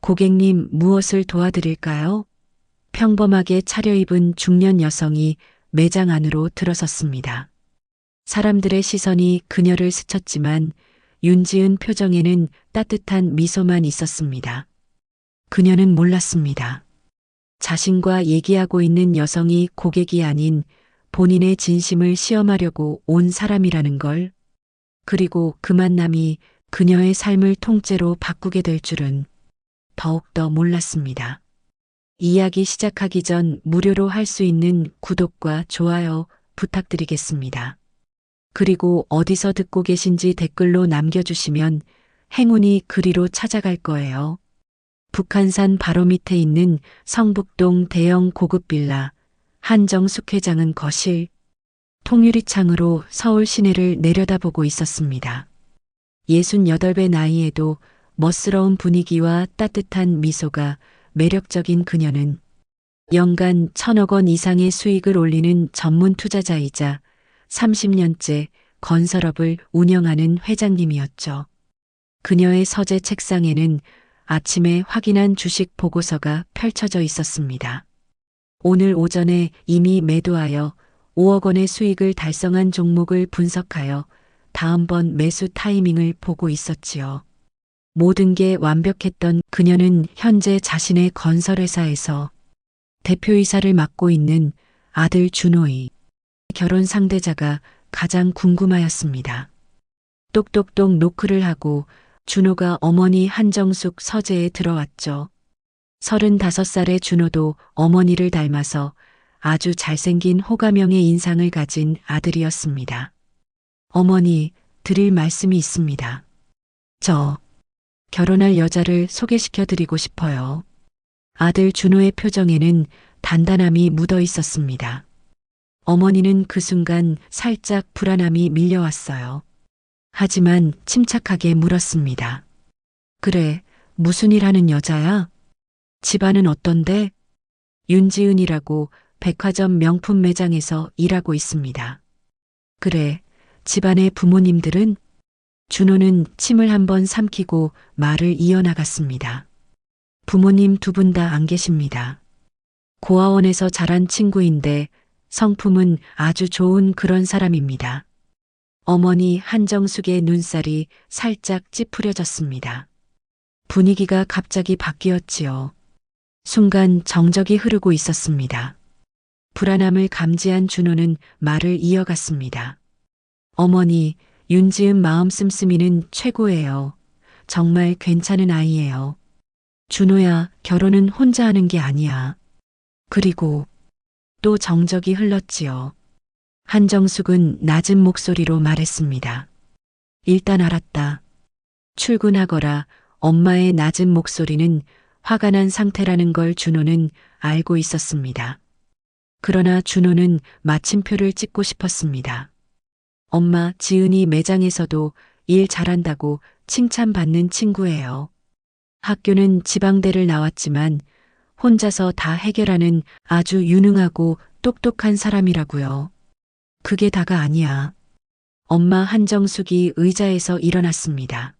고객님, 무엇을 도와드릴까요? 평범하게 차려입은 중년 여성이 매장 안으로 들어섰습니다. 사람들의 시선이 그녀를 스쳤지만 윤지은 표정에는 따뜻한 미소만 있었습니다. 그녀는 몰랐습니다. 자신과 얘기하고 있는 여성이 고객이 아닌 본인의 진심을 시험하려고 온 사람이라는 걸, 그리고 그 만남이 그녀의 삶을 통째로 바꾸게 될 줄은 더욱더 몰랐습니다. 이야기 시작하기 전 무료로 할 수 있는 구독과 좋아요 부탁드리겠습니다. 그리고 어디서 듣고 계신지 댓글로 남겨주시면 행운이 그리로 찾아갈 거예요. 북한산 바로 밑에 있는 성북동 대형 고급 빌라, 한정숙 회장은 거실, 통유리창으로 서울 시내를 내려다보고 있었습니다. 68배 나이에도 멋스러운 분위기와 따뜻한 미소가 매력적인 그녀는 연간 1,000억 원 이상의 수익을 올리는 전문 투자자이자 30년째 건설업을 운영하는 회장님이었죠. 그녀의 서재 책상에는 아침에 확인한 주식 보고서가 펼쳐져 있었습니다. 오늘 오전에 이미 매도하여 5억 원의 수익을 달성한 종목을 분석하여 다음번 매수 타이밍을 보고 있었지요. 모든 게 완벽했던 그녀는 현재 자신의 건설회사에서 대표이사를 맡고 있는 아들 준호의 결혼 상대자가 가장 궁금하였습니다. 똑똑똑 노크를 하고 준호가 어머니 한정숙 서재에 들어왔죠. 35살의 준호도 어머니를 닮아서 아주 잘생긴 호감형의 인상을 가진 아들이었습니다. 어머니, 드릴 말씀이 있습니다. 저 결혼할 여자를 소개시켜 드리고 싶어요. 아들 준호의 표정에는 단단함이 묻어 있었습니다. 어머니는 그 순간 살짝 불안함이 밀려왔어요. 하지만 침착하게 물었습니다. 그래, 무슨 일 하는 여자야? 집안은 어떤데? 윤지은이라고 백화점 명품 매장에서 일하고 있습니다. 그래, 집안의 부모님들은? 준호는 침을 한번 삼키고 말을 이어나갔습니다. 부모님 두 분 다 안 계십니다. 고아원에서 자란 친구인데 성품은 아주 좋은 그런 사람입니다. 어머니 한정숙의 눈살이 살짝 찌푸려졌습니다. 분위기가 갑자기 바뀌었지요. 순간 정적이 흐르고 있었습니다. 불안함을 감지한 준호는 말을 이어갔습니다. 어머니, 윤지은 마음 씀씀이는 최고예요. 정말 괜찮은 아이예요. 준호야, 결혼은 혼자 하는 게 아니야. 그리고 또 정적이 흘렀지요. 한정숙은 낮은 목소리로 말했습니다. 일단 알았다. 출근하거라. 엄마의 낮은 목소리는 화가 난 상태라는 걸 준호는 알고 있었습니다. 그러나 준호는 마침표를 찍고 싶었습니다. 엄마, 지은이 매장에서도 일 잘한다고 칭찬받는 친구예요. 학교는 지방대를 나왔지만 혼자서 다 해결하는 아주 유능하고 똑똑한 사람이라고요. 그게 다가 아니야. 엄마 한정숙이 의자에서 일어났습니다.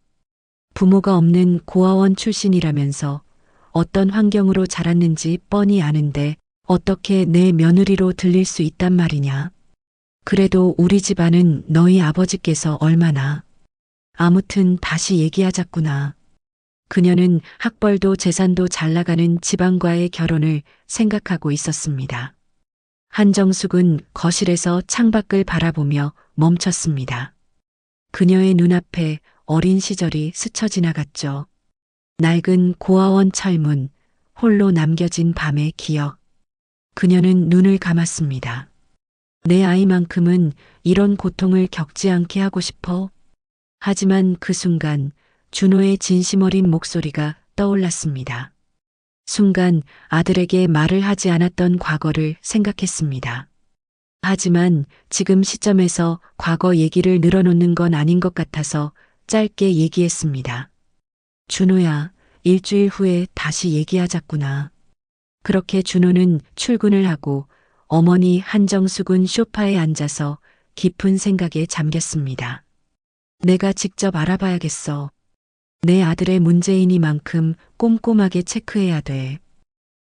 부모가 없는 고아원 출신이라면서 어떤 환경으로 자랐는지 뻔히 아는데 어떻게 내 며느리로 들릴 수 있단 말이냐. 그래도 우리 집안은 너희 아버지께서 얼마나. 아무튼 다시 얘기하자꾸나. 그녀는 학벌도 재산도 잘 나가는 지방과의 결혼을 생각하고 있었습니다. 한정숙은 거실에서 창밖을 바라보며 멈췄습니다. 그녀의 눈앞에 어린 시절이 스쳐 지나갔죠. 낡은 고아원 철문, 홀로 남겨진 밤의 기억. 그녀는 눈을 감았습니다. 내 아이만큼은 이런 고통을 겪지 않게 하고 싶어. 하지만 그 순간 준호의 진심 어린 목소리가 떠올랐습니다. 순간 아들에게 말을 하지 않았던 과거를 생각했습니다. 하지만 지금 시점에서 과거 얘기를 늘어놓는 건 아닌 것 같아서 짧게 얘기했습니다. 준호야, 일주일 후에 다시 얘기하자꾸나. 그렇게 준호는 출근을 하고 어머니 한정숙은 소파에 앉아서 깊은 생각에 잠겼습니다. 내가 직접 알아봐야겠어. 내 아들의 문제이니만큼 꼼꼼하게 체크해야 돼.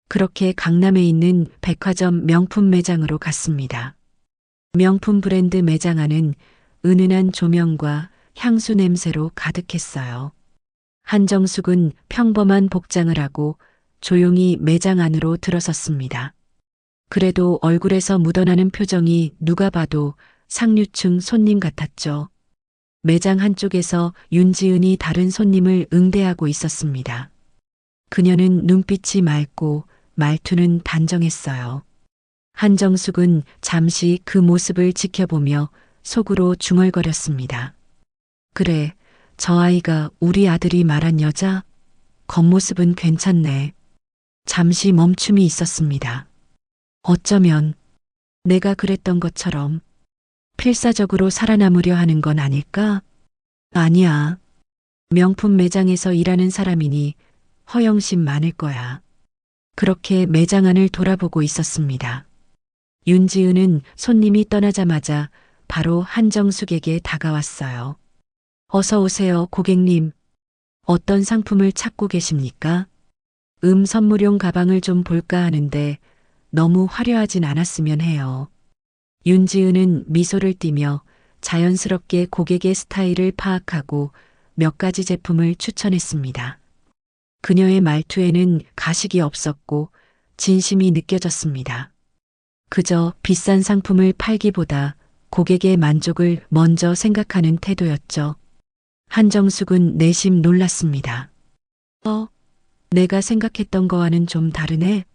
그렇게 강남에 있는 백화점 명품 매장으로 갔습니다. 명품 브랜드 매장 안은 은은한 조명과 향수 냄새로 가득했어요. 한정숙은 평범한 복장을 하고 조용히 매장 안으로 들어섰습니다. 그래도 얼굴에서 묻어나는 표정이 누가 봐도 상류층 손님 같았죠. 매장 한쪽에서 윤지은이 다른 손님을 응대하고 있었습니다. 그녀는 눈빛이 맑고 말투는 단정했어요. 한정숙은 잠시 그 모습을 지켜보며 속으로 중얼거렸습니다. 그래, 저 아이가 우리 아들이 말한 여자? 겉모습은 괜찮네. 잠시 멈춤이 있었습니다. 어쩌면 내가 그랬던 것처럼 필사적으로 살아남으려 하는 건 아닐까? 아니야. 명품 매장에서 일하는 사람이니 허영심 많을 거야. 그렇게 매장 안을 돌아보고 있었습니다. 윤지은은 손님이 떠나자마자 바로 한정숙에게 다가왔어요. 어서 오세요, 고객님. 어떤 상품을 찾고 계십니까? 선물용 가방을 좀 볼까 하는데 너무 화려하진 않았으면 해요. 윤지은은 미소를 띠며 자연스럽게 고객의 스타일을 파악하고 몇 가지 제품을 추천했습니다. 그녀의 말투에는 가식이 없었고 진심이 느껴졌습니다. 그저 비싼 상품을 팔기보다 고객의 만족을 먼저 생각하는 태도였죠. 한정숙은 내심 놀랐습니다. 내가 생각했던 거와는 좀 다르네.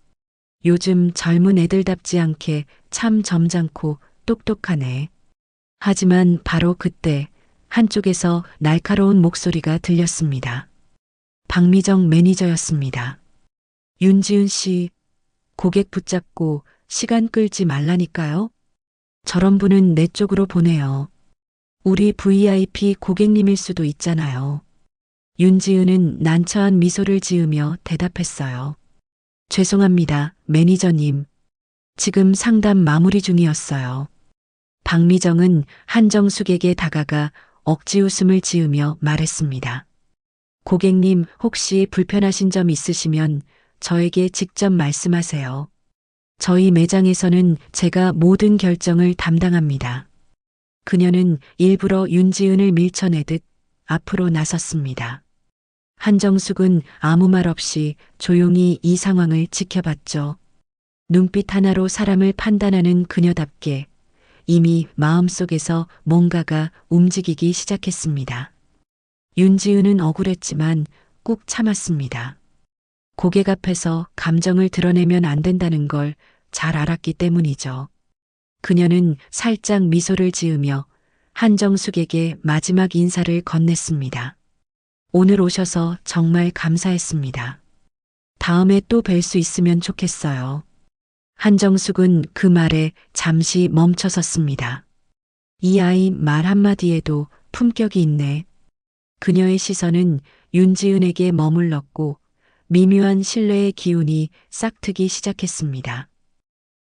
요즘 젊은 애들답지 않게 참 점잖고 똑똑하네. 하지만 바로 그때 한쪽에서 날카로운 목소리가 들렸습니다. 박미정 매니저였습니다. 윤지은 씨, 고객 붙잡고 시간 끌지 말라니까요. 저런 분은 내 쪽으로 보내요. 우리 VIP 고객님일 수도 있잖아요. 윤지은은 난처한 미소를 지으며 대답했어요. 죄송합니다, 매니저님. 지금 상담 마무리 중이었어요. 박미정은 한정숙에게 다가가 억지 웃음을 지으며 말했습니다. 고객님, 혹시 불편하신 점 있으시면 저에게 직접 말씀하세요. 저희 매장에서는 제가 모든 결정을 담당합니다. 그녀는 일부러 윤지은을 밀쳐내듯 앞으로 나섰습니다. 한정숙은 아무 말 없이 조용히 이 상황을 지켜봤죠. 눈빛 하나로 사람을 판단하는 그녀답게 이미 마음속에서 뭔가가 움직이기 시작했습니다. 윤지은은 억울했지만 꾹 참았습니다. 고객 앞에서 감정을 드러내면 안 된다는 걸 잘 알았기 때문이죠. 그녀는 살짝 미소를 지으며 한정숙에게 마지막 인사를 건넸습니다. 오늘 오셔서 정말 감사했습니다. 다음에 또 뵐 수 있으면 좋겠어요. 한정숙은 그 말에 잠시 멈춰섰습니다. 이 아이 말 한마디에도 품격이 있네. 그녀의 시선은 윤지은에게 머물렀고 미묘한 신뢰의 기운이 싹트기 시작했습니다.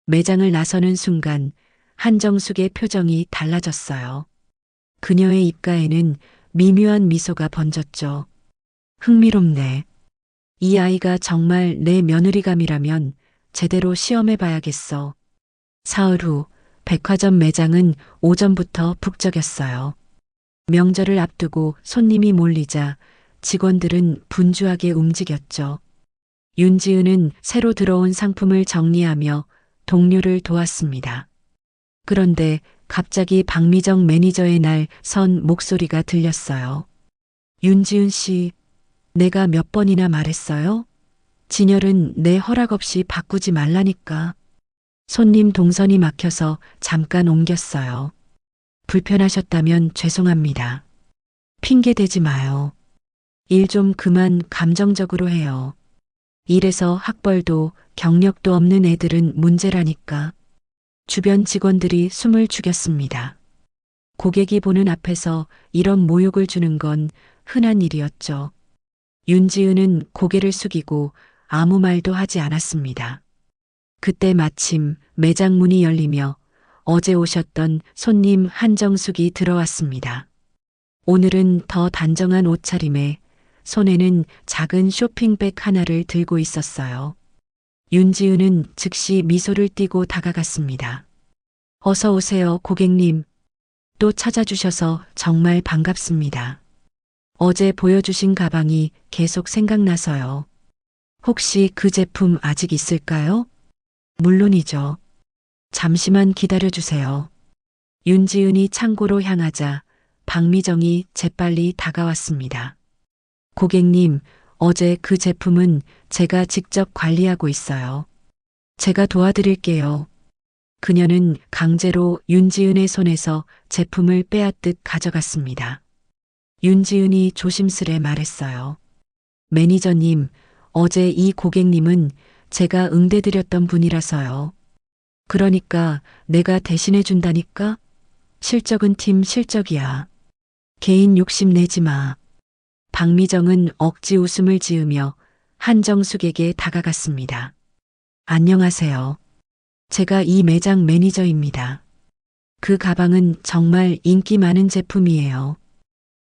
매장을 나서는 순간 한정숙의 표정이 달라졌어요. 그녀의 입가에는 미묘한 미소가 번졌죠. 흥미롭네. 이 아이가 정말 내 며느리감이라면 제대로 시험해봐야겠어. 사흘 후 백화점 매장은 오전부터 북적였어요. 명절을 앞두고 손님이 몰리자 직원들은 분주하게 움직였죠. 윤지은은 새로 들어온 상품을 정리하며 동료를 도왔습니다. 그런데 갑자기 박미정 매니저의 날 선 목소리가 들렸어요. 윤지은 씨, 내가 몇 번이나 말했어요? 진열은 내 허락 없이 바꾸지 말라니까. 손님 동선이 막혀서 잠깐 옮겼어요. 불편하셨다면 죄송합니다. 핑계 대지 마요. 일 좀 그만 감정적으로 해요. 일에서 학벌도 경력도 없는 애들은 문제라니까. 주변 직원들이 숨을 죽였습니다. 고객이 보는 앞에서 이런 모욕을 주는 건 흔한 일이었죠. 윤지은은 고개를 숙이고 아무 말도 하지 않았습니다. 그때 마침 매장 문이 열리며 어제 오셨던 손님 한정숙이 들어왔습니다. 오늘은 더 단정한 옷차림에 손에는 작은 쇼핑백 하나를 들고 있었어요. 윤지은은 즉시 미소를 띠고 다가갔습니다. 어서 오세요, 고객님. 또 찾아주셔서 정말 반갑습니다. 어제 보여주신 가방이 계속 생각나서요. 혹시 그 제품 아직 있을까요? 물론이죠. 잠시만 기다려주세요. 윤지은이 창고로 향하자 박미정이 재빨리 다가왔습니다. 고객님, 어제 그 제품은 제가 직접 관리하고 있어요. 제가 도와드릴게요. 그녀는 강제로 윤지은의 손에서 제품을 빼앗듯 가져갔습니다. 윤지은이 조심스레 말했어요. 매니저님, 어제 이 고객님은 제가 응대드렸던 분이라서요. 그러니까 내가 대신해 준다니까? 실적은 팀 실적이야. 개인 욕심 내지 마. 박미정은 억지 웃음을 지으며 한정숙에게 다가갔습니다. 안녕하세요. 제가 이 매장 매니저입니다. 그 가방은 정말 인기 많은 제품이에요.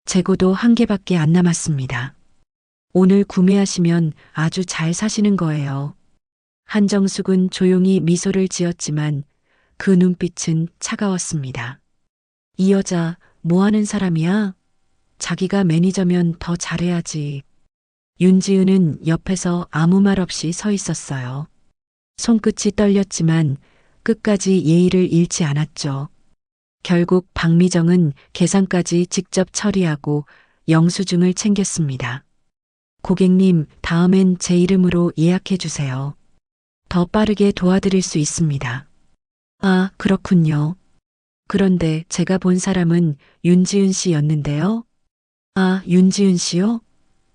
재고도 한 개밖에 안 남았습니다. 오늘 구매하시면 아주 잘 사시는 거예요. 한정숙은 조용히 미소를 지었지만 그 눈빛은 차가웠습니다. 이 여자 뭐 하는 사람이야? 자기가 매니저면 더 잘해야지. 윤지은은 옆에서 아무 말 없이 서 있었어요. 손끝이 떨렸지만 끝까지 예의를 잃지 않았죠. 결국 박미정은 계산까지 직접 처리하고 영수증을 챙겼습니다. 고객님, 다음엔 제 이름으로 예약해 주세요. 더 빠르게 도와드릴 수 있습니다. 아, 그렇군요. 그런데 제가 본 사람은 윤지은 씨였는데요. 아, 윤지은 씨요?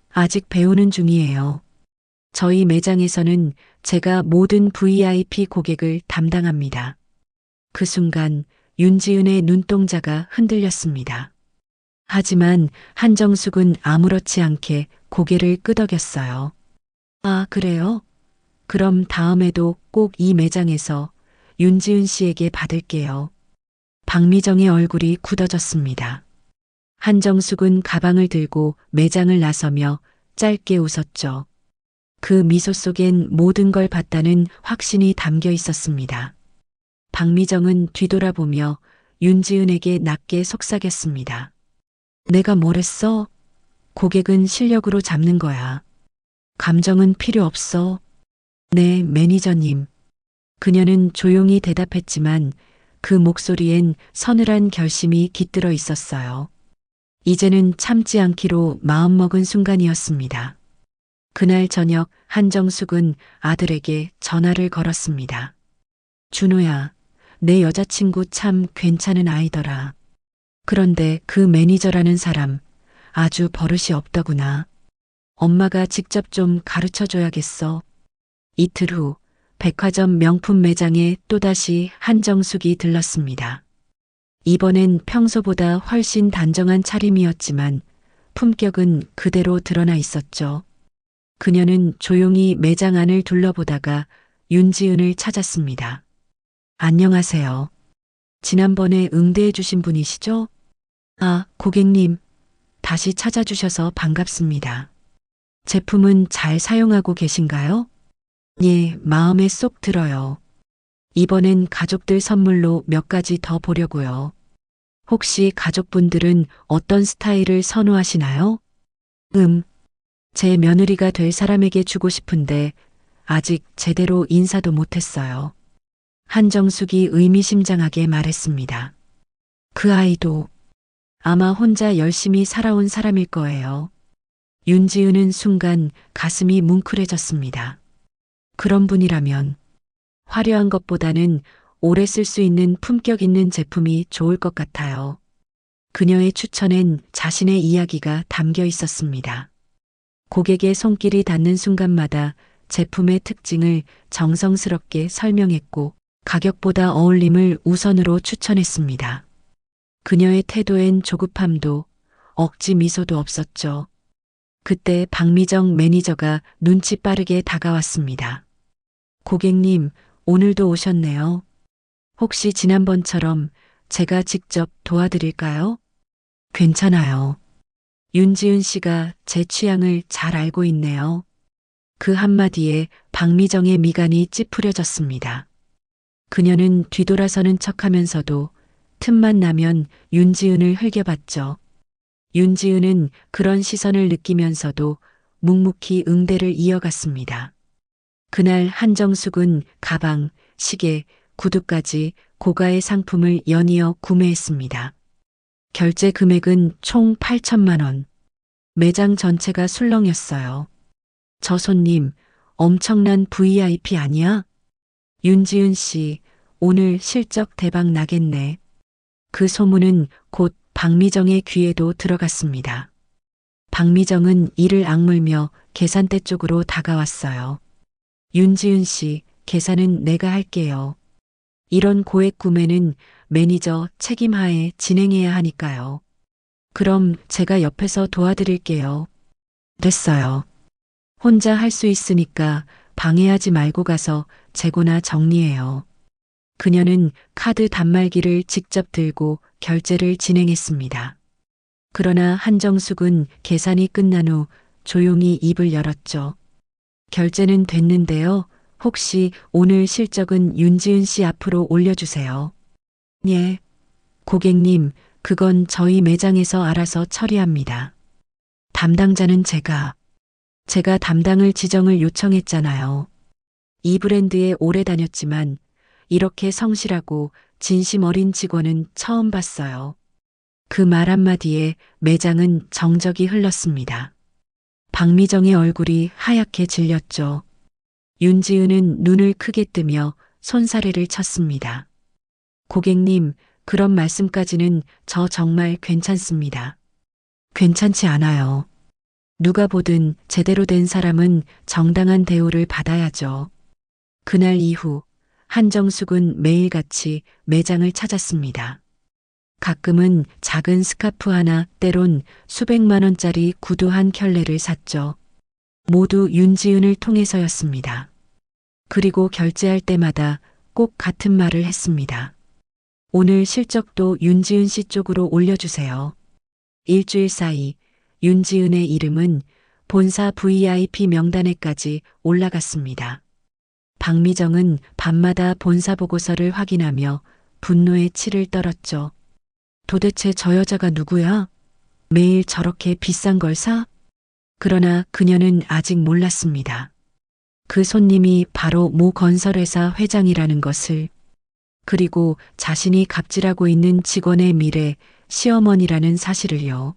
아직 배우는 중이에요. 저희 매장에서는 제가 모든 VIP 고객을 담당합니다. 그 순간 윤지은의 눈동자가 흔들렸습니다. 하지만 한정숙은 아무렇지 않게 고개를 끄덕였어요. 아, 그래요? 그럼 다음에도 꼭 이 매장에서 윤지은 씨에게 받을게요. 박미정의 얼굴이 굳어졌습니다. 한정숙은 가방을 들고 매장을 나서며 짧게 웃었죠. 그 미소 속엔 모든 걸 봤다는 확신이 담겨 있었습니다. 박미정은 뒤돌아보며 윤지은에게 낮게 속삭였습니다. 내가 뭘 했어? 고객은 실력으로 잡는 거야. 감정은 필요 없어. 네, 매니저님. 그녀는 조용히 대답했지만 그 목소리엔 서늘한 결심이 깃들어 있었어요. 이제는 참지 않기로 마음먹은 순간이었습니다. 그날 저녁 한정숙은 아들에게 전화를 걸었습니다. 준호야, 내 여자친구 참 괜찮은 아이더라. 그런데 그 매니저라는 사람 아주 버릇이 없더구나. 엄마가 직접 좀 가르쳐 줘야겠어. 이틀 후 백화점 명품 매장에 또다시 한정숙이 들렀습니다. 이번엔 평소보다 훨씬 단정한 차림이었지만 품격은 그대로 드러나 있었죠. 그녀는 조용히 매장 안을 둘러보다가 윤지은을 찾았습니다. 안녕하세요. 지난번에 응대해 주신 분이시죠? 아, 고객님. 다시 찾아주셔서 반갑습니다. 제품은 잘 사용하고 계신가요? 예, 마음에 쏙 들어요. 이번엔 가족들 선물로 몇 가지 더 보려고요. 혹시 가족분들은 어떤 스타일을 선호하시나요? 제 며느리가 될 사람에게 주고 싶은데 아직 제대로 인사도 못했어요. 한정숙이 의미심장하게 말했습니다. 그 아이도 아마 혼자 열심히 살아온 사람일 거예요. 윤지은은 순간 가슴이 뭉클해졌습니다. 그런 분이라면 화려한 것보다는 오래 쓸 수 있는 품격 있는 제품이 좋을 것 같아요. 그녀의 추천엔 자신의 이야기가 담겨 있었습니다. 고객의 손길이 닿는 순간마다 제품의 특징을 정성스럽게 설명했고 가격보다 어울림을 우선으로 추천했습니다. 그녀의 태도엔 조급함도 억지 미소도 없었죠. 그때 박미정 매니저가 눈치 빠르게 다가왔습니다. 고객님, 오늘도 오셨네요. 혹시 지난번처럼 제가 직접 도와드릴까요? 괜찮아요. 윤지은 씨가 제 취향을 잘 알고 있네요. 그 한마디에 박미정의 미간이 찌푸려졌습니다. 그녀는 뒤돌아서는 척하면서도 틈만 나면 윤지은을 흘겨봤죠. 윤지은은 그런 시선을 느끼면서도 묵묵히 응대를 이어갔습니다. 그날 한정숙은 가방, 시계, 구두까지 고가의 상품을 연이어 구매했습니다. 결제 금액은 총 8천만 원. 매장 전체가 술렁였어요. 저 손님, 엄청난 VIP 아니야? 윤지은 씨, 오늘 실적 대박 나겠네. 그 소문은 곧 박미정의 귀에도 들어갔습니다. 박미정은 이를 악물며 계산대 쪽으로 다가왔어요. 윤지은 씨, 계산은 내가 할게요. 이런 고액 구매는 매니저 책임하에 진행해야 하니까요. 그럼 제가 옆에서 도와드릴게요. 됐어요. 혼자 할 수 있으니까 방해하지 말고 가서 재고나 정리해요. 그녀는 카드 단말기를 직접 들고 결제를 진행했습니다. 그러나 한정숙은 계산이 끝난 후 조용히 입을 열었죠. 결제는 됐는데요. 혹시 오늘 실적은 윤지은 씨 앞으로 올려주세요. 예. 고객님, 그건 저희 매장에서 알아서 처리합니다. 담당자는 제가 담당을 지정을 요청했잖아요. 이 브랜드에 오래 다녔지만 이렇게 성실하고 진심 어린 직원은 처음 봤어요. 그 말 한마디에 매장은 정적이 흘렀습니다. 박미정의 얼굴이 하얗게 질렸죠. 윤지은은 눈을 크게 뜨며 손사래를 쳤습니다. 고객님, 그런 말씀까지는 저 정말 괜찮습니다. 괜찮지 않아요. 누가 보든 제대로 된 사람은 정당한 대우를 받아야죠. 그날 이후 한정숙은 매일같이 매장을 찾았습니다. 가끔은 작은 스카프 하나, 때론 수백만 원짜리 구두 한 켤레를 샀죠. 모두 윤지은을 통해서였습니다. 그리고 결제할 때마다 꼭 같은 말을 했습니다. 오늘 실적도 윤지은 씨 쪽으로 올려주세요. 일주일 사이 윤지은의 이름은 본사 VIP 명단에까지 올라갔습니다. 박미정은 밤마다 본사 보고서를 확인하며 분노에 치를 떨었죠. 도대체 저 여자가 누구야? 매일 저렇게 비싼 걸 사? 그러나 그녀는 아직 몰랐습니다. 그 손님이 바로 모 건설회사 회장이라는 것을, 그리고 자신이 갑질하고 있는 직원의 미래 시어머니라는 사실을요.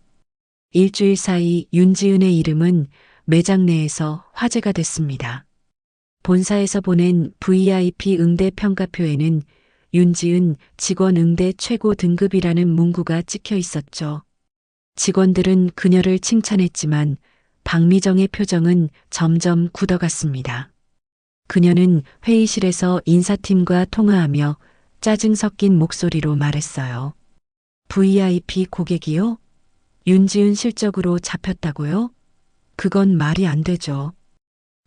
일주일 사이 윤지은의 이름은 매장 내에서 화제가 됐습니다. 본사에서 보낸 VIP 응대 평가표에는 윤지은 직원 응대 최고 등급이라는 문구가 찍혀 있었죠. 직원들은 그녀를 칭찬했지만 박미정의 표정은 점점 굳어갔습니다. 그녀는 회의실에서 인사팀과 통화하며 짜증 섞인 목소리로 말했어요. VIP 고객이요? 윤지은 실적으로 잡혔다고요? 그건 말이 안 되죠.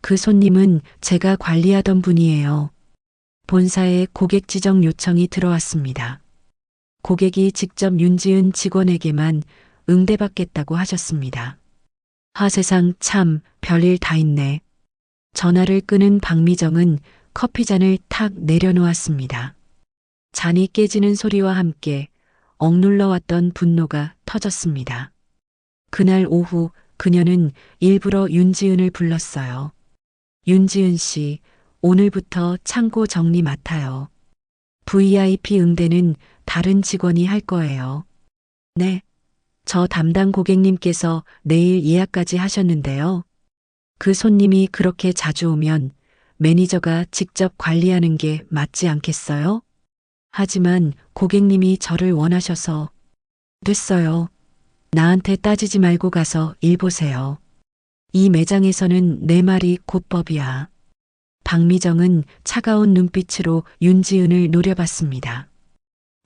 그 손님은 제가 관리하던 분이에요. 본사에 고객 지정 요청이 들어왔습니다. 고객이 직접 윤지은 직원에게만 응대받겠다고 하셨습니다. 세상 참 별일 다 있네. 전화를 끄는 박미정은 커피잔을 탁 내려놓았습니다. 잔이 깨지는 소리와 함께 억눌러 왔던 분노가 터졌습니다. 그날 오후 그녀는 일부러 윤지은을 불렀어요. 윤지은 씨, 오늘부터 창고 정리 맡아요. VIP 응대는 다른 직원이 할 거예요. 네. 저 담당 고객님께서 내일 예약까지 하셨는데요. 그 손님이 그렇게 자주 오면 매니저가 직접 관리하는 게 맞지 않겠어요? 하지만 고객님이 저를 원하셔서. 됐어요. 나한테 따지지 말고 가서 일 보세요. 이 매장에서는 내 말이 곧 법이야. 박미정은 차가운 눈빛으로 윤지은을 노려봤습니다.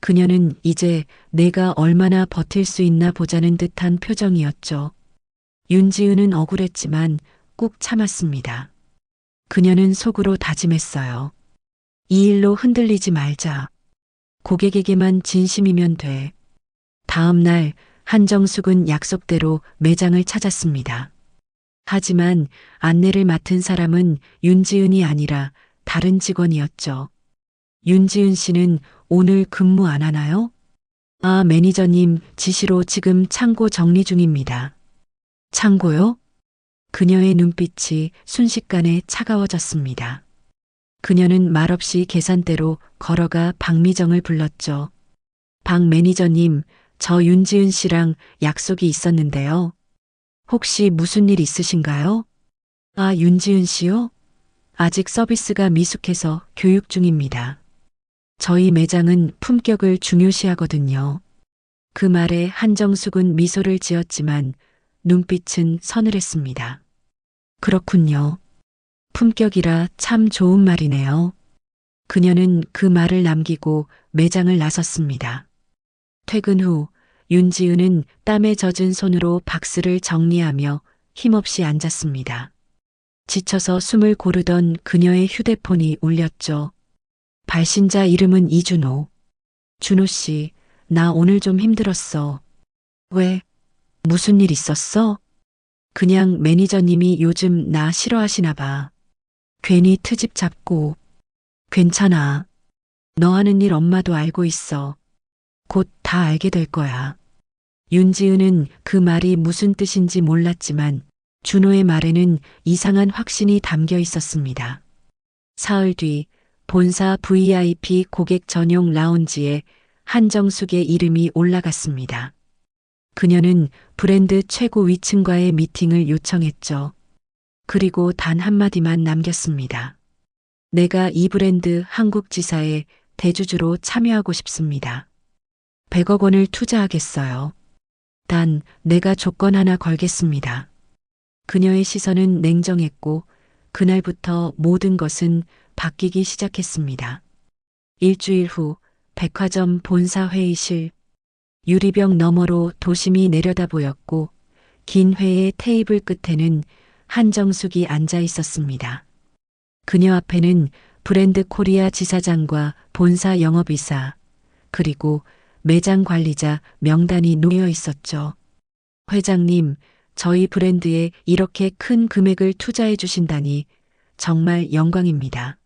그녀는 이제 내가 얼마나 버틸 수 있나 보자는 듯한 표정이었죠. 윤지은은 억울했지만 꾹 참았습니다. 그녀는 속으로 다짐했어요. 이 일로 흔들리지 말자. 고객에게만 진심이면 돼. 다음 날 한정숙은 약속대로 매장을 찾았습니다. 하지만 안내를 맡은 사람은 윤지은이 아니라 다른 직원이었죠. 윤지은 씨는 오늘 근무 안 하나요? 아, 매니저님 지시로 지금 창고 정리 중입니다. 창고요? 그녀의 눈빛이 순식간에 차가워졌습니다. 그녀는 말없이 계산대로 걸어가 박미정을 불렀죠. 박 매니저님, 저 윤지은 씨랑 약속이 있었는데요. 혹시 무슨 일 있으신가요? 아, 윤지은 씨요? 아직 서비스가 미숙해서 교육 중입니다. 저희 매장은 품격을 중요시하거든요. 그 말에 한정숙은 미소를 지었지만 눈빛은 서늘했습니다. 그렇군요. 품격이라 참 좋은 말이네요. 그녀는 그 말을 남기고 매장을 나섰습니다. 퇴근 후 윤지은은 땀에 젖은 손으로 박스를 정리하며 힘없이 앉았습니다. 지쳐서 숨을 고르던 그녀의 휴대폰이 울렸죠. 발신자 이름은 이준호. 준호 씨, 나 오늘 좀 힘들었어. 왜? 무슨 일 있었어? 그냥 매니저님이 요즘 나 싫어하시나 봐. 괜히 트집 잡고. 괜찮아. 너 하는 일 엄마도 알고 있어. 곧 다 알게 될 거야. 윤지은은 그 말이 무슨 뜻인지 몰랐지만 준호의 말에는 이상한 확신이 담겨 있었습니다. 사흘 뒤 본사 VIP 고객 전용 라운지에 한정숙의 이름이 올라갔습니다. 그녀는 브랜드 최고 위층과의 미팅을 요청했죠. 그리고 단 한마디만 남겼습니다. 내가 이 브랜드 한국 지사에 대주주로 참여하고 싶습니다. 100억 원을 투자하겠어요. 단 내가 조건 하나 걸겠습니다. 그녀의 시선은 냉정했고 그날부터 모든 것은 바뀌기 시작했습니다. 일주일 후 백화점 본사 회의실, 유리병 너머로 도심이 내려다 보였고 긴 회의 테이블 끝에는 한정숙이 앉아 있었습니다. 그녀 앞에는 브랜드 코리아 지사장과 본사 영업이사, 그리고 매장 관리자 명단이 놓여 있었죠. 회장님, 저희 브랜드에 이렇게 큰 금액을 투자해 주신다니 정말 영광입니다.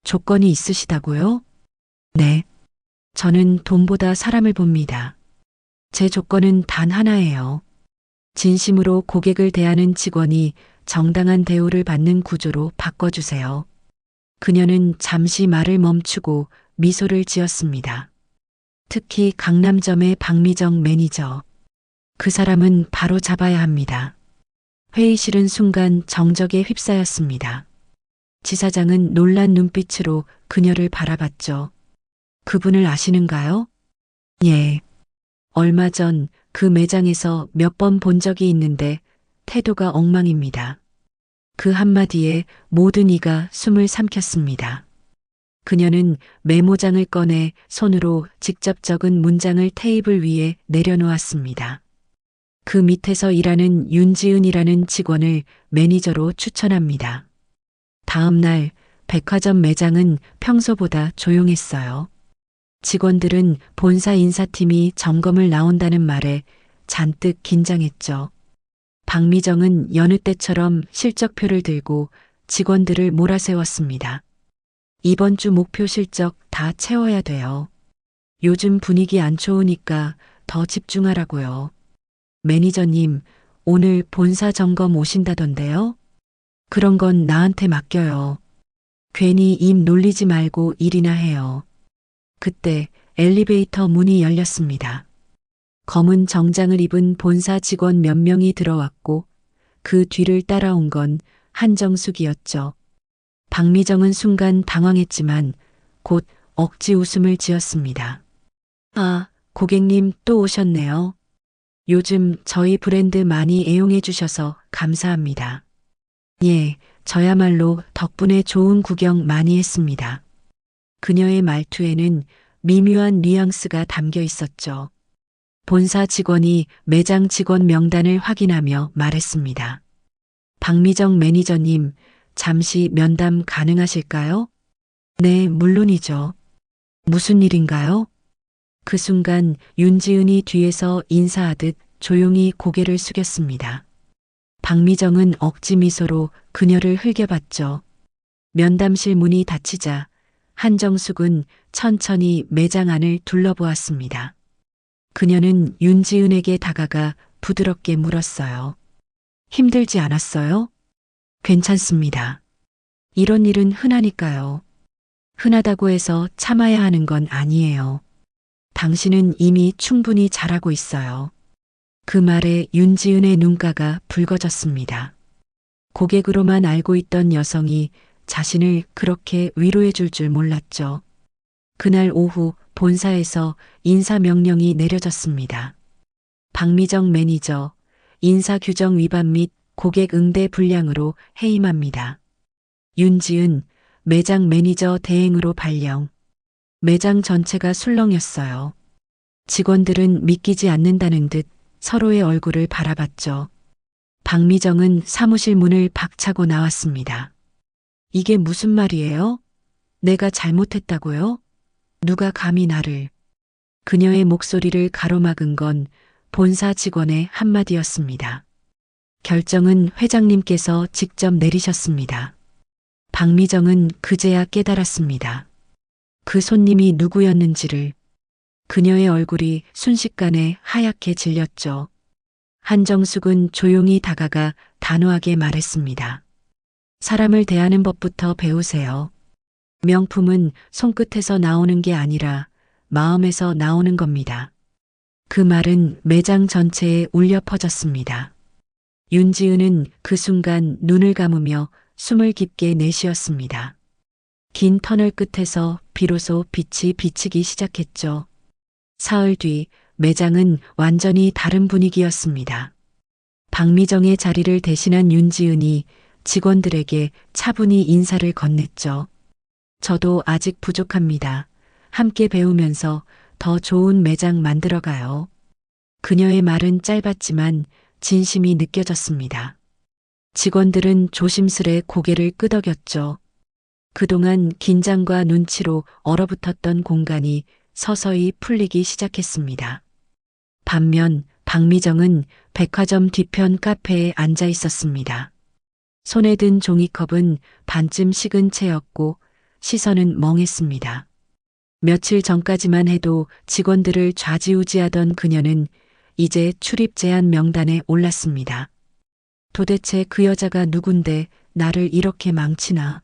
조건이 있으시다고요? 네. 저는 돈보다 사람을 봅니다. 제 조건은 단 하나예요. 진심으로 고객을 대하는 직원이 정당한 대우를 받는 구조로 바꿔주세요. 그녀는 잠시 말을 멈추고 미소를 지었습니다. 특히 강남점의 박미정 매니저. 그 사람은 바로 잡아야 합니다. 회의실은 순간 정적에 휩싸였습니다. 지사장은 놀란 눈빛으로 그녀를 바라봤죠. 그분을 아시는가요? 예. 얼마 전 그 매장에서 몇 번 본 적이 있는데 태도가 엉망입니다. 그 한마디에 모든 이가 숨을 삼켰습니다. 그녀는 메모장을 꺼내 손으로 직접 적은 문장을 테이블 위에 내려놓았습니다. 그 밑에서 일하는 윤지은이라는 직원을 매니저로 추천합니다. 다음 날 백화점 매장은 평소보다 조용했어요. 직원들은 본사 인사팀이 점검을 나온다는 말에 잔뜩 긴장했죠. 박미정은 여느 때처럼 실적표를 들고 직원들을 몰아세웠습니다. 이번 주 목표 실적 다 채워야 돼요. 요즘 분위기 안 좋으니까 더 집중하라고요. 매니저님, 오늘 본사 점검 오신다던데요? 그런 건 나한테 맡겨요. 괜히 입 놀리지 말고 일이나 해요. 그때 엘리베이터 문이 열렸습니다. 검은 정장을 입은 본사 직원 몇 명이 들어왔고 그 뒤를 따라온 건 한정숙이었죠. 박미정은 순간 당황했지만 곧 억지 웃음을 지었습니다. 아, 고객님 또 오셨네요. 요즘 저희 브랜드 많이 애용해 주셔서 감사합니다. 예, 저야말로 덕분에 좋은 구경 많이 했습니다. 그녀의 말투에는 미묘한 뉘앙스가 담겨 있었죠. 본사 직원이 매장 직원 명단을 확인하며 말했습니다. 박미정 매니저님, 잠시 면담 가능하실까요? 네, 물론이죠. 무슨 일인가요? 그 순간 윤지은이 뒤에서 인사하듯 조용히 고개를 숙였습니다. 박미정은 억지 미소로 그녀를 흘겨봤죠. 면담실 문이 닫히자 한정숙은 천천히 매장 안을 둘러보았습니다. 그녀는 윤지은에게 다가가 부드럽게 물었어요. 힘들지 않았어요? 괜찮습니다. 이런 일은 흔하니까요. 흔하다고 해서 참아야 하는 건 아니에요. 당신은 이미 충분히 잘하고 있어요. 그 말에 윤지은의 눈가가 붉어졌습니다. 고객으로만 알고 있던 여성이 자신을 그렇게 위로해 줄 줄 몰랐죠. 그날 오후 본사에서 인사명령이 내려졌습니다. 박미정 매니저, 인사규정 위반 및 고객 응대 불량으로 해임합니다. 윤지은, 매장 매니저 대행으로 발령. 매장 전체가 술렁였어요. 직원들은 믿기지 않는다는 듯 서로의 얼굴을 바라봤죠. 박미정은 사무실 문을 박차고 나왔습니다. 이게 무슨 말이에요? 내가 잘못했다고요? 누가 감히 나를. 그녀의 목소리를 가로막은 건 본사 직원의 한마디였습니다. 결정은 회장님께서 직접 내리셨습니다. 박미정은 그제야 깨달았습니다. 그 손님이 누구였는지를. 그녀의 얼굴이 순식간에 하얗게 질렸죠. 한정숙은 조용히 다가가 단호하게 말했습니다. 사람을 대하는 법부터 배우세요. 명품은 손끝에서 나오는 게 아니라 마음에서 나오는 겁니다. 그 말은 매장 전체에 울려 퍼졌습니다. 윤지은은 그 순간 눈을 감으며 숨을 깊게 내쉬었습니다. 긴 터널 끝에서 비로소 빛이 비치기 시작했죠. 사흘 뒤 매장은 완전히 다른 분위기였습니다. 박미정의 자리를 대신한 윤지은이 직원들에게 차분히 인사를 건넸죠. 저도 아직 부족합니다. 함께 배우면서 더 좋은 매장 만들어가요. 그녀의 말은 짧았지만 진심이 느껴졌습니다. 직원들은 조심스레 고개를 끄덕였죠. 그동안 긴장과 눈치로 얼어붙었던 공간이 서서히 풀리기 시작했습니다. 반면 박미정은 백화점 뒤편 카페에 앉아 있었습니다. 손에 든 종이컵은 반쯤 식은 채였고 시선은 멍했습니다. 며칠 전까지만 해도 직원들을 좌지우지하던 그녀는 이제 출입 제한 명단에 올랐습니다. 도대체 그 여자가 누군데 나를 이렇게 망치나.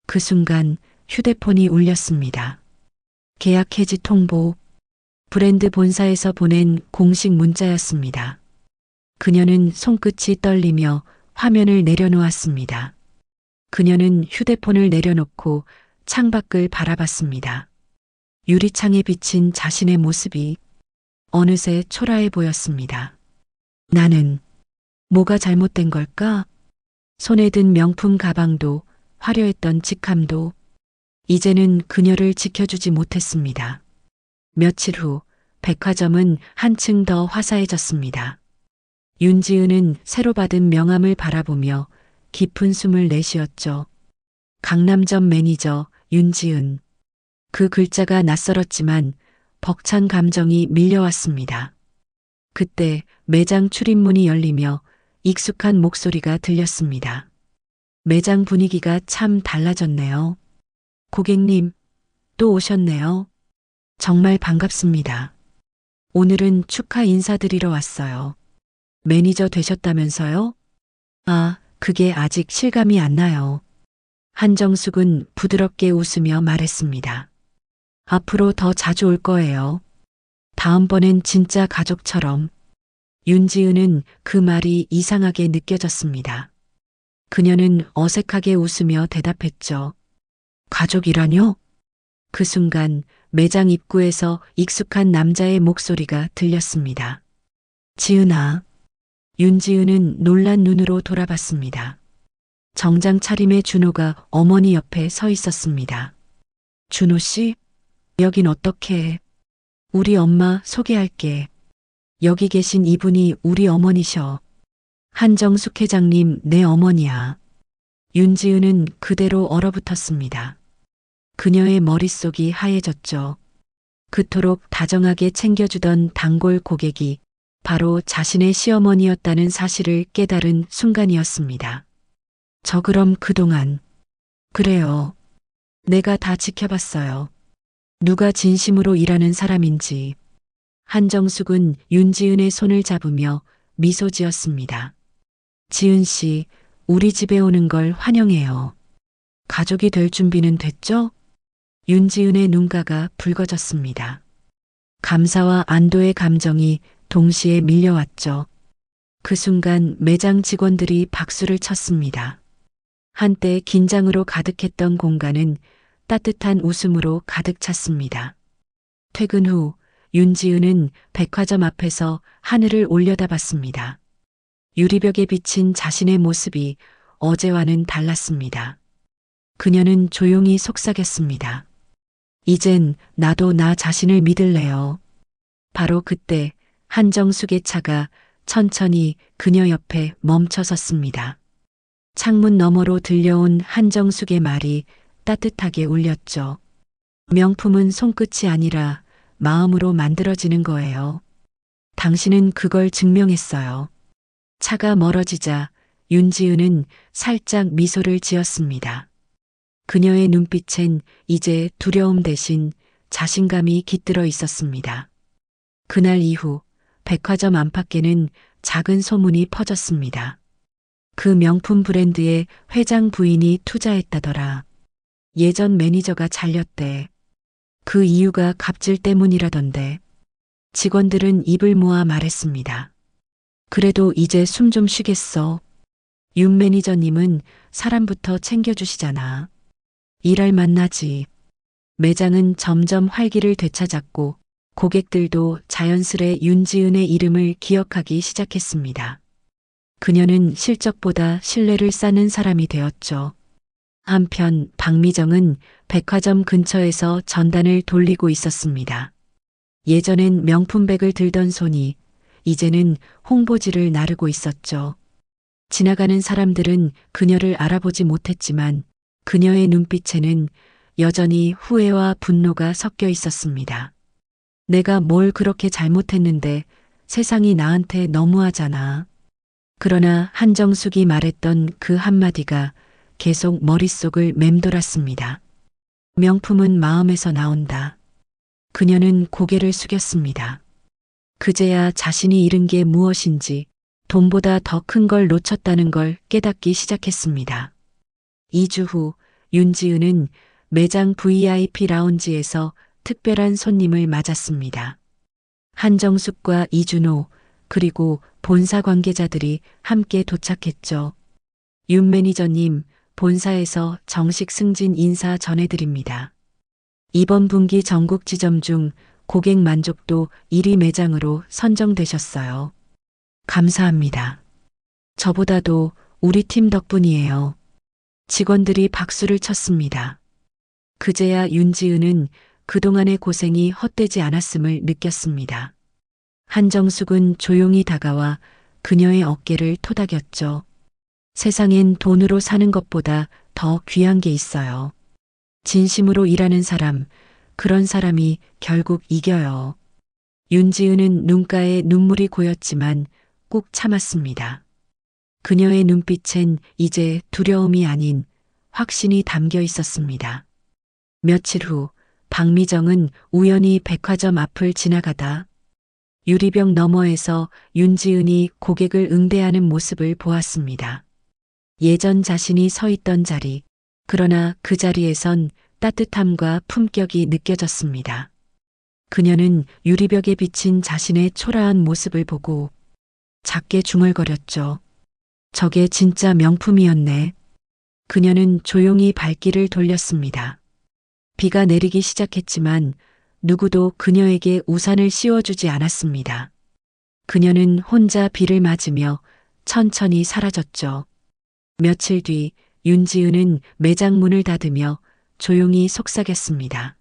그 순간 휴대폰이 울렸습니다. 계약 해지 통보. 브랜드 본사에서 보낸 공식 문자였습니다. 그녀는 손끝이 떨리며 화면을 내려놓았습니다. 그녀는 휴대폰을 내려놓고 창밖을 바라봤습니다. 유리창에 비친 자신의 모습이 어느새 초라해 보였습니다. 나는 뭐가 잘못된 걸까? 손에 든 명품 가방도 화려했던 직함도 이제는 그녀를 지켜주지 못했습니다. 며칠 후 백화점은 한층 더 화사해졌습니다. 윤지은은 새로 받은 명함을 바라보며 깊은 숨을 내쉬었죠. 강남점 매니저 윤지은. 그 글자가 낯설었지만 벅찬 감정이 밀려왔습니다. 그때 매장 출입문이 열리며 익숙한 목소리가 들렸습니다. 매장 분위기가 참 달라졌네요. 고객님, 또 오셨네요. 정말 반갑습니다. 오늘은 축하 인사드리러 왔어요. 매니저 되셨다면서요? 아, 그게 아직 실감이 안 나요. 한정숙은 부드럽게 웃으며 말했습니다. 앞으로 더 자주 올 거예요. 다음번엔 진짜 가족처럼. 윤지은은 그 말이 이상하게 느껴졌습니다. 그녀는 어색하게 웃으며 대답했죠. 가족이라뇨? 그 순간 매장 입구에서 익숙한 남자의 목소리가 들렸습니다. 지은아. 윤지은은 놀란 눈으로 돌아봤습니다. 정장 차림의 준호가 어머니 옆에 서 있었습니다. 준호 씨? 여긴 어떻게 해? 우리 엄마 소개할게. 여기 계신 이분이 우리 어머니셔. 한정숙 회장님 내 어머니야. 윤지은은 그대로 얼어붙었습니다. 그녀의 머릿속이 하얘졌죠. 그토록 다정하게 챙겨주던 단골 고객이 바로 자신의 시어머니였다는 사실을 깨달은 순간이었습니다. 저 그럼 그동안, 그래요. 내가 다 지켜봤어요. 누가 진심으로 일하는 사람인지. 한정숙은 윤지은의 손을 잡으며 미소 지었습니다. 지은 씨, 우리 집에 오는 걸 환영해요. 가족이 될 준비는 됐죠? 윤지은의 눈가가 붉어졌습니다. 감사와 안도의 감정이 동시에 밀려왔죠. 그 순간 매장 직원들이 박수를 쳤습니다. 한때 긴장으로 가득했던 공간은 따뜻한 웃음으로 가득 찼습니다. 퇴근 후 윤지은은 백화점 앞에서 하늘을 올려다봤습니다. 유리벽에 비친 자신의 모습이 어제와는 달랐습니다. 그녀는 조용히 속삭였습니다. 이젠 나도 나 자신을 믿을래요. 바로 그때 한정숙의 차가 천천히 그녀 옆에 멈춰섰습니다. 창문 너머로 들려온 한정숙의 말이 따뜻하게 울렸죠. 명품은 손끝이 아니라 마음으로 만들어지는 거예요. 당신은 그걸 증명했어요. 차가 멀어지자 윤지은은 살짝 미소를 지었습니다. 그녀의 눈빛엔 이제 두려움 대신 자신감이 깃들어 있었습니다. 그날 이후 백화점 안팎에는 작은 소문이 퍼졌습니다. 그 명품 브랜드에 회장 부인이 투자했다더라. 예전 매니저가 잘렸대. 그 이유가 갑질 때문이라던데. 직원들은 입을 모아 말했습니다. 그래도 이제 숨 좀 쉬겠어. 윤 매니저님은 사람부터 챙겨주시잖아. 일할 만나지. 매장은 점점 활기를 되찾았고 고객들도 자연스레 윤지은의 이름을 기억하기 시작했습니다. 그녀는 실적보다 신뢰를 쌓는 사람이 되었죠. 한편 박미정은 백화점 근처에서 전단을 돌리고 있었습니다. 예전엔 명품백을 들던 손이 이제는 홍보지를 나르고 있었죠. 지나가는 사람들은 그녀를 알아보지 못했지만 그녀의 눈빛에는 여전히 후회와 분노가 섞여 있었습니다. 내가 뭘 그렇게 잘못했는데 세상이 나한테 너무하잖아. 그러나 한정숙이 말했던 그 한마디가 계속 머릿속을 맴돌았습니다. 명품은 마음에서 나온다. 그녀는 고개를 숙였습니다. 그제야 자신이 잃은 게 무엇인지 돈보다 더 큰 걸 놓쳤다는 걸 깨닫기 시작했습니다. 2주 후 윤지은은 매장 VIP 라운지에서 특별한 손님을 맞았습니다. 한정숙과 이준호 그리고 본사 관계자들이 함께 도착했죠. 윤 매니저님, 본사에서 정식 승진 인사 전해드립니다. 이번 분기 전국 지점 중 고객 만족도 1위 매장으로 선정되셨어요. 감사합니다. 저보다도 우리 팀 덕분이에요. 직원들이 박수를 쳤습니다. 그제야 윤지은은 그동안의 고생이 헛되지 않았음을 느꼈습니다. 한정숙은 조용히 다가와 그녀의 어깨를 토닥였죠. 세상엔 돈으로 사는 것보다 더 귀한 게 있어요. 진심으로 일하는 사람, 그런 사람이 결국 이겨요. 윤지은은 눈가에 눈물이 고였지만 꾹 참았습니다. 그녀의 눈빛엔 이제 두려움이 아닌 확신이 담겨 있었습니다. 며칠 후 박미정은 우연히 백화점 앞을 지나가다 유리병 너머에서 윤지은이 고객을 응대하는 모습을 보았습니다. 예전 자신이 서 있던 자리, 그러나 그 자리에선 따뜻함과 품격이 느껴졌습니다. 그녀는 유리벽에 비친 자신의 초라한 모습을 보고 작게 중얼거렸죠. 저게 진짜 명품이었네. 그녀는 조용히 발길을 돌렸습니다. 비가 내리기 시작했지만 누구도 그녀에게 우산을 씌워주지 않았습니다. 그녀는 혼자 비를 맞으며 천천히 사라졌죠. 며칠 뒤 윤지은은 매장 문을 닫으며 조용히 속삭였습니다.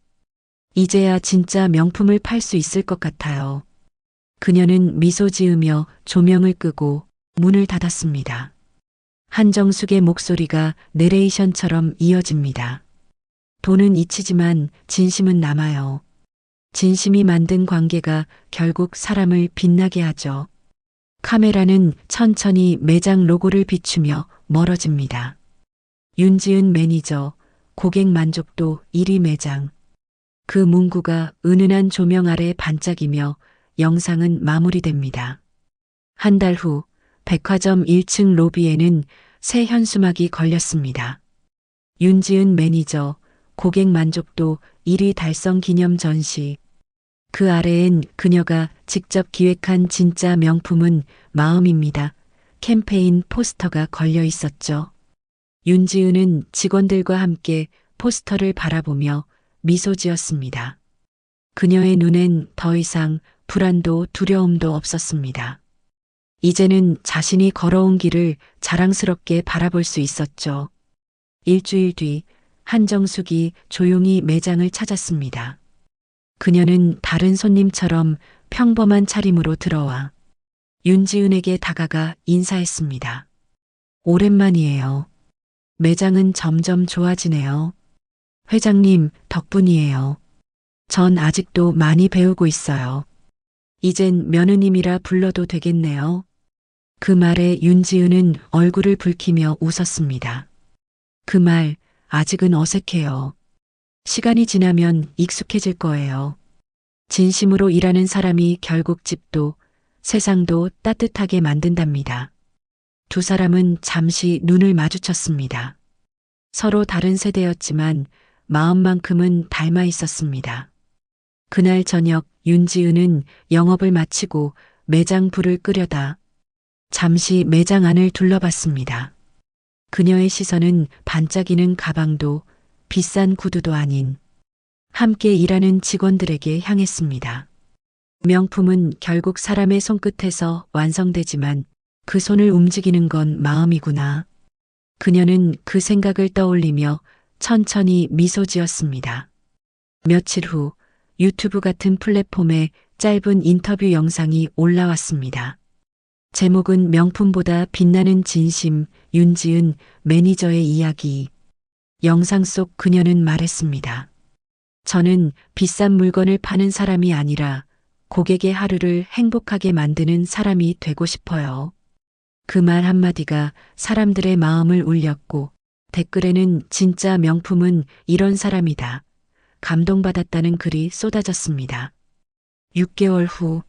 이제야 진짜 명품을 팔 수 있을 것 같아요. 그녀는 미소 지으며 조명을 끄고 문을 닫았습니다. 한정숙의 목소리가 내레이션처럼 이어집니다. 돈은 잊히지만 진심은 남아요. 진심이 만든 관계가 결국 사람을 빛나게 하죠. 카메라는 천천히 매장 로고를 비추며 멀어집니다. 윤지은 매니저, 고객 만족도 1위 매장. 그 문구가 은은한 조명 아래 반짝이며 영상은 마무리됩니다. 한 달 후 백화점 1층 로비에는 새 현수막이 걸렸습니다. 윤지은 매니저, 고객 만족도 1위 달성 기념 전시. 그 아래엔 그녀가 직접 기획한 진짜 명품은 마음입니다. 캠페인 포스터가 걸려 있었죠. 윤지은은 직원들과 함께 포스터를 바라보며 미소 지었습니다. 그녀의 눈엔 더 이상 불안도 두려움도 없었습니다. 이제는 자신이 걸어온 길을 자랑스럽게 바라볼 수 있었죠. 일주일 뒤 한정숙이 조용히 매장을 찾았습니다. 그녀는 다른 손님처럼 평범한 차림으로 들어와 윤지은에게 다가가 인사했습니다. 오랜만이에요. 매장은 점점 좋아지네요. 회장님 덕분이에요. 전 아직도 많이 배우고 있어요. 이젠 며느님이라 불러도 되겠네요. 그 말에 윤지은은 얼굴을 붉히며 웃었습니다. 그 말 아직은 어색해요. 시간이 지나면 익숙해질 거예요. 진심으로 일하는 사람이 결국 집도 세상도 따뜻하게 만든답니다. 두 사람은 잠시 눈을 마주쳤습니다. 서로 다른 세대였지만 마음만큼은 닮아 있었습니다. 그날 저녁 윤지은은 영업을 마치고 매장 불을 끄려다 잠시 매장 안을 둘러봤습니다. 그녀의 시선은 반짝이는 가방도 비싼 구두도 아닌 함께 일하는 직원들에게 향했습니다. 명품은 결국 사람의 손끝에서 완성되지만 그 손을 움직이는 건 마음이구나. 그녀는 그 생각을 떠올리며 천천히 미소 지었습니다. 며칠 후 유튜브 같은 플랫폼에 짧은 인터뷰 영상이 올라왔습니다. 제목은 명품보다 빛나는 진심, 윤지은 매니저의 이야기. 영상 속 그녀는 말했습니다. 저는 비싼 물건을 파는 사람이 아니라 고객의 하루를 행복하게 만드는 사람이 되고 싶어요. 그 말 한마디가 사람들의 마음을 울렸고 댓글에는 진짜 명품은 이런 사람이다. 감동받았다는 글이 쏟아졌습니다. 6개월 후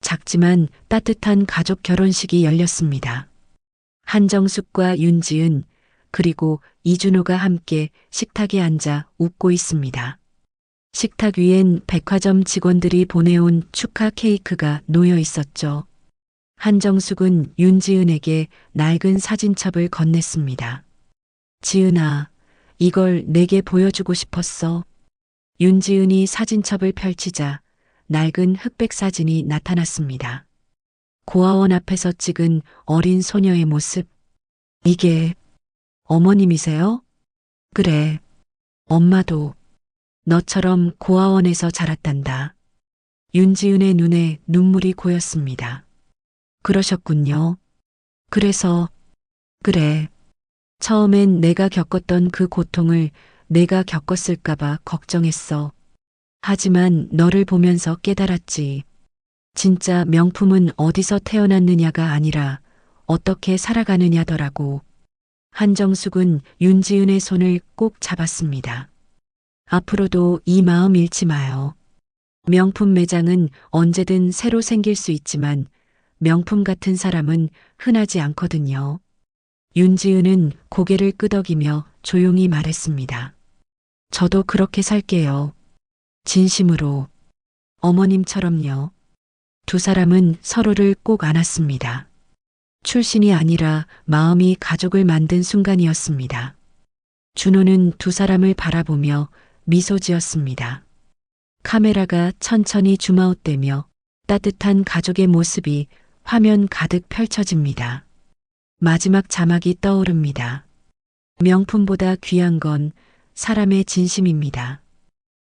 작지만 따뜻한 가족 결혼식이 열렸습니다. 한정숙과 윤지은 그리고 이준호가 함께 식탁에 앉아 웃고 있습니다. 식탁 위엔 백화점 직원들이 보내온 축하 케이크가 놓여 있었죠. 한정숙은 윤지은에게 낡은 사진첩을 건넸습니다. 지은아, 이걸 내게 보여주고 싶었어. 윤지은이 사진첩을 펼치자 낡은 흑백 사진이 나타났습니다. 고아원 앞에서 찍은 어린 소녀의 모습. 이게 어머님이세요? 그래. 엄마도 너처럼 고아원에서 자랐단다. 윤지은의 눈에 눈물이 고였습니다. 그러셨군요. 그래서 그래. 처음엔 내가 겪었던 그 고통을 내가 겪었을까봐 걱정했어. 하지만 너를 보면서 깨달았지. 진짜 명품은 어디서 태어났느냐가 아니라 어떻게 살아가느냐더라고. 한정숙은 윤지은의 손을 꼭 잡았습니다. 앞으로도 이 마음 잃지 마요. 명품 매장은 언제든 새로 생길 수 있지만 명품 같은 사람은 흔하지 않거든요. 윤지은은 고개를 끄덕이며 조용히 말했습니다. 저도 그렇게 살게요. 진심으로. 어머님처럼요. 두 사람은 서로를 꼭 안았습니다. 출신이 아니라 마음이 가족을 만든 순간이었습니다. 준호는 두 사람을 바라보며 미소 지었습니다. 카메라가 천천히 줌아웃되며 따뜻한 가족의 모습이 화면 가득 펼쳐집니다. 마지막 자막이 떠오릅니다. 명품보다 귀한 건 사람의 진심입니다.